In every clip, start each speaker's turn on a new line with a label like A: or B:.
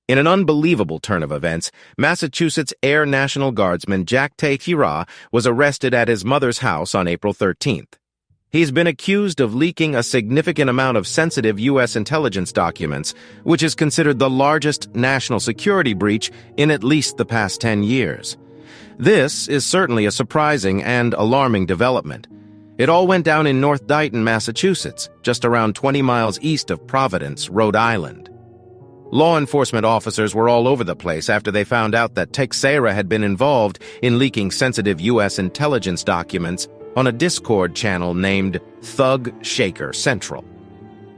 A: In an unbelievable turn of events, Massachusetts Air National Guardsman Jack Teixeira was arrested at his mother's house on April 13th. He's been accused of leaking a significant amount of sensitive U.S. intelligence documents, which is considered the largest national security breach in at least the past 10 years. This is certainly a surprising and alarming development. It all went down in North Dighton, Massachusetts, just around 20 miles east of Providence, Rhode Island. Law enforcement officers were all over the place after they found out that Teixeira had been involved in leaking sensitive U.S. intelligence documents on a Discord channel named Thug Shaker Central.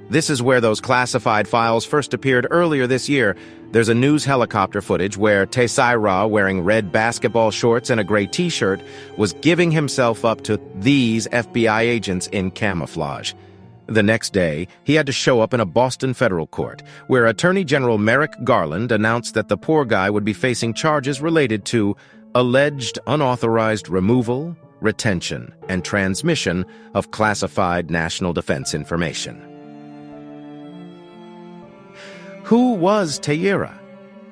A: This is where those classified files first appeared earlier this year. There's a news helicopter footage where Teixeira, wearing red basketball shorts and a gray t-shirt, was giving himself up to these FBI agents in camouflage. The next day, he had to show up in a Boston federal court, where Attorney General Merrick Garland announced that the poor guy would be facing charges related to alleged unauthorized removal, retention, and transmission of classified national defense information. Who was Teixeira?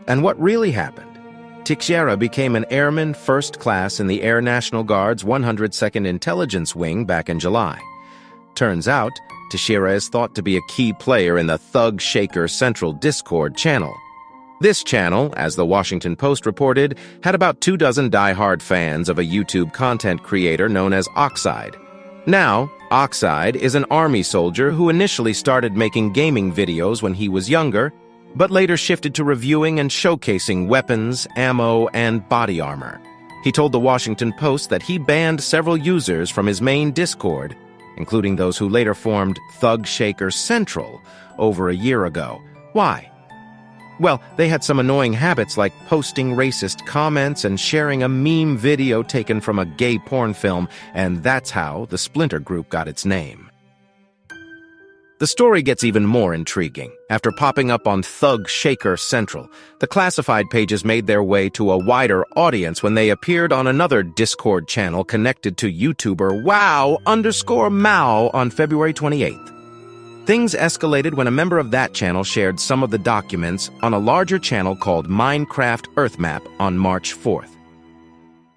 A: And what really happened? Teixeira became an airman first class in the Air National Guard's 102nd Intelligence Wing back in July. Turns out, Teixeira is thought to be a key player in the Thug Shaker Central Discord channel. This channel, as the Washington Post reported, had about 24 die-hard fans of a YouTube content creator known as Oxide. Now, Oxide is an army soldier who initially started making gaming videos when he was younger, but later shifted to reviewing and showcasing weapons, ammo, and body armor. He told the Washington Post that he banned several users from his main Discord, including those who later formed Thug Shaker Central over a year ago. Why? Well, they had some annoying habits like posting racist comments and sharing a meme video taken from a gay porn film, and that's how the Splinter Group got its name. The story gets even more intriguing. After popping up on Thug Shaker Central, the classified pages made their way to a wider audience when they appeared on another Discord channel connected to YouTuber Wow_Mao on February 28th. Things escalated when a member of that channel shared some of the documents on a larger channel called Minecraft Earthmap on March 4th.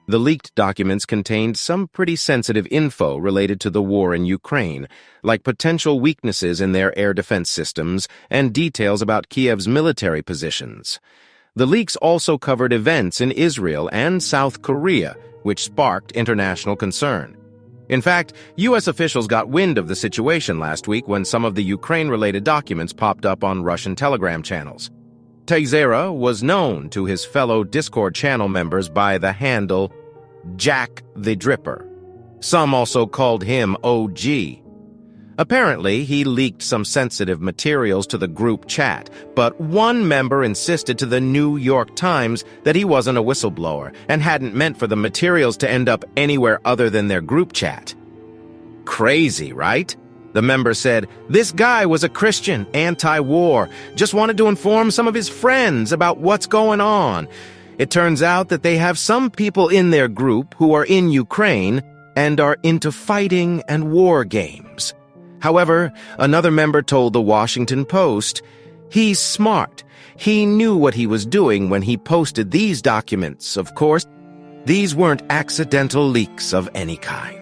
A: The leaked documents contained some pretty sensitive info related to the war in Ukraine, like potential weaknesses in their air defense systems and details about Kiev's military positions. The leaks also covered events in Israel and South Korea, which sparked international concern. In fact, U.S. officials got wind of the situation last week when some of the Ukraine-related documents popped up on Russian Telegram channels. Teixeira was known to his fellow Discord channel members by the handle Jack the Dripper. Some also called him OG. Apparently, he leaked some sensitive materials to the group chat, but one member insisted to the New York Times that he wasn't a whistleblower and hadn't meant for the materials to end up anywhere other than their group chat. Crazy, right? The member said, "This guy was a Christian, anti-war, just wanted to inform some of his friends about what's going on." It turns out that they have some people in their group who are in Ukraine and are into fighting and war games. However, another member told the Washington Post, "He's smart. He knew what he was doing when he posted these documents. Of course, these weren't accidental leaks of any kind."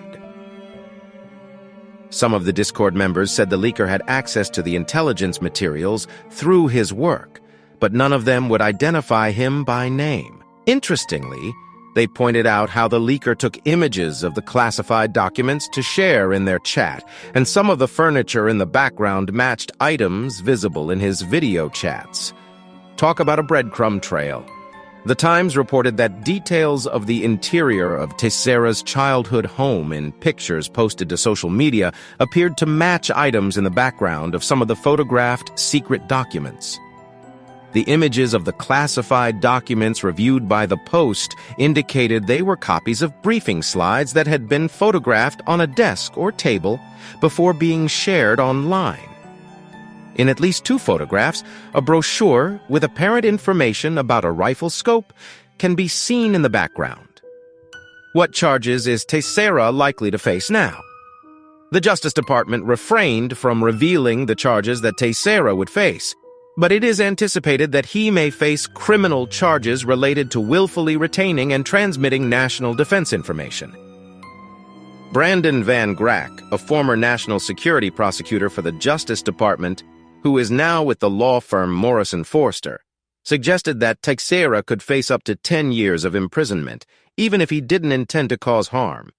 A: Some of the Discord members said the leaker had access to the intelligence materials through his work, but none of them would identify him by name. Interestingly, they pointed out how the leaker took images of the classified documents to share in their chat, and some of the furniture in the background matched items visible in his video chats. Talk about a breadcrumb trail. The Times reported that details of the interior of Teixeira's childhood home in pictures posted to social media appeared to match items in the background of some of the photographed secret documents. The images of the classified documents reviewed by the Post indicated they were copies of briefing slides that had been photographed on a desk or table before being shared online. In at least 2 photographs, a brochure with apparent information about a rifle scope can be seen in the background. What charges is Teixeira likely to face now? The Justice Department refrained from revealing the charges that Teixeira would face. but it is anticipated that he may face criminal charges related to willfully retaining and transmitting national defense information. Brandon Van Grack, a former national security prosecutor for the Justice Department, who is now with the law firm Morrison Foerster, suggested that Teixeira could face up to 10 years of imprisonment, even if he didn't intend to cause harm.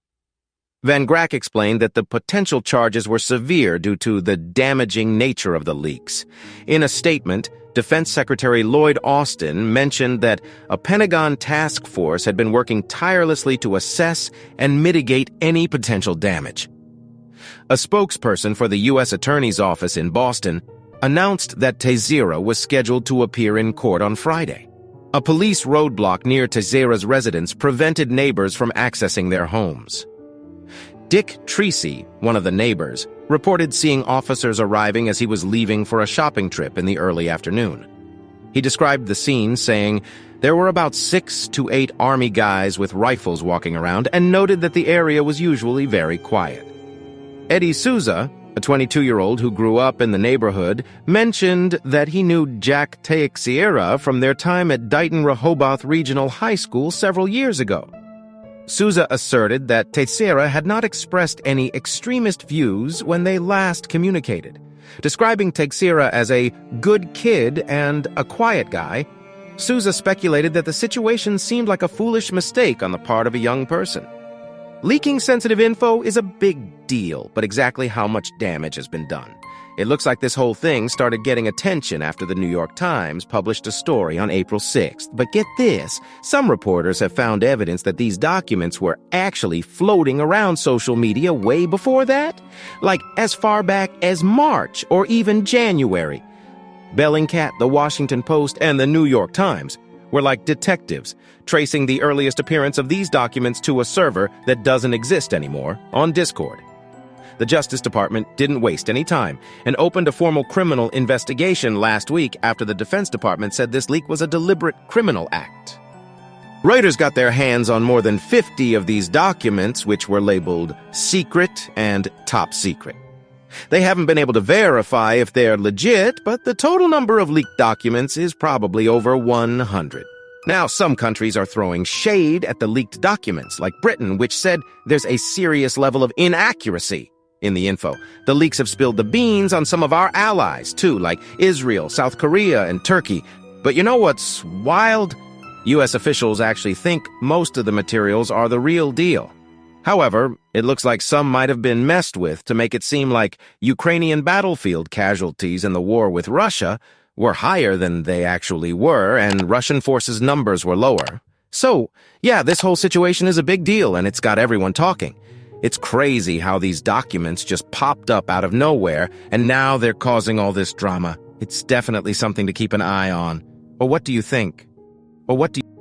A: Van Grack explained that the potential charges were severe due to the damaging nature of the leaks. In a statement, Defense Secretary Lloyd Austin mentioned that a Pentagon task force had been working tirelessly to assess and mitigate any potential damage. A spokesperson for the U.S. Attorney's Office in Boston announced that Teixeira was scheduled to appear in court on Friday. A police roadblock near Teixeira's residence prevented neighbors from accessing their homes. Dick Treacy, one of the neighbors, reported seeing officers arriving as he was leaving for a shopping trip in the early afternoon. He described the scene, saying, "There were about 6 to 8 Army guys with rifles walking around," and noted that the area was usually very quiet. Eddie Souza, a 22-year-old who grew up in the neighborhood, mentioned that he knew Jack Teixeira from their time at Dighton-Rehoboth Regional High School several years ago. Souza asserted that Teixeira had not expressed any extremist views when they last communicated. Describing Teixeira as a good kid and a quiet guy, Souza speculated that the situation seemed like a foolish mistake on the part of a young person. Leaking sensitive info is a big deal, but exactly how much damage has been done? It looks like this whole thing started getting attention after the New York Times published a story on April 6th. But get this, some reporters have found evidence that these documents were actually floating around social media way before that, like as far back as March or even January. Bellingcat, The Washington Post, and the New York Times were like detectives, tracing the earliest appearance of these documents to a server that doesn't exist anymore on Discord. The Justice Department didn't waste any time and opened a formal criminal investigation last week after the Defense Department said this leak was a deliberate criminal act. Reuters got their hands on more than 50 of these documents, which were labeled secret and top secret. They haven't been able to verify if they're legit, but the total number of leaked documents is probably over 100. Now, some countries are throwing shade at the leaked documents, like Britain, which said there's a serious level of inaccuracy in the info. The leaks have spilled the beans on some of our allies, too, like Israel, South Korea, and Turkey. But you know what's wild? U.S. officials actually think most of the materials are the real deal. However, it looks like some might have been messed with to make it seem like Ukrainian battlefield casualties in the war with Russia were higher than they actually were, and Russian forces' numbers were lower. So, yeah, this whole situation is a big deal, and it's got everyone talking. It's crazy how these documents just popped up out of nowhere, and now they're causing all this drama. It's definitely something to keep an eye on. Or what do you think? Or what do you...